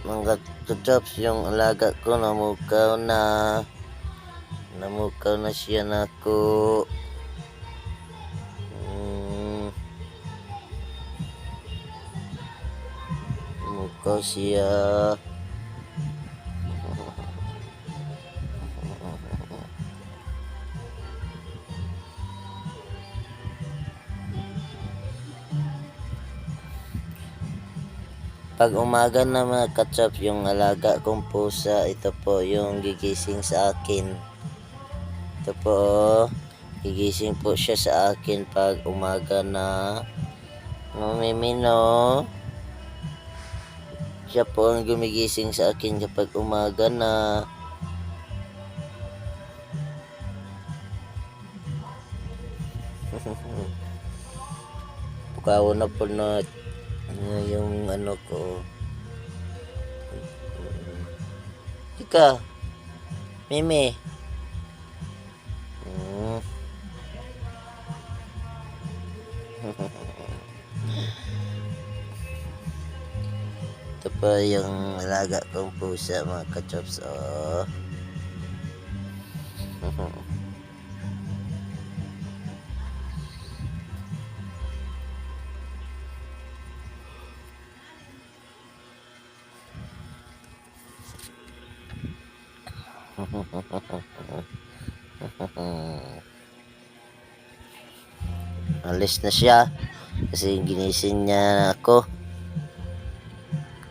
mga kachaps, yung alaga ko namukaw na siya nako. Namukaw siya. Pag umaga na mga kachaps, yung alaga kong pusa, ito po yung gigising sa akin. Ito po, gigising po siya sa akin pag umaga na. Mamimino. Siya po ang gumigising sa akin kapag umaga na. Pukaw na po na yung ano ko. Ika, Mimi. Ito pa yung alaga kong pusa mga kachops. Oh. Alis na siya kasi ginising niya ako.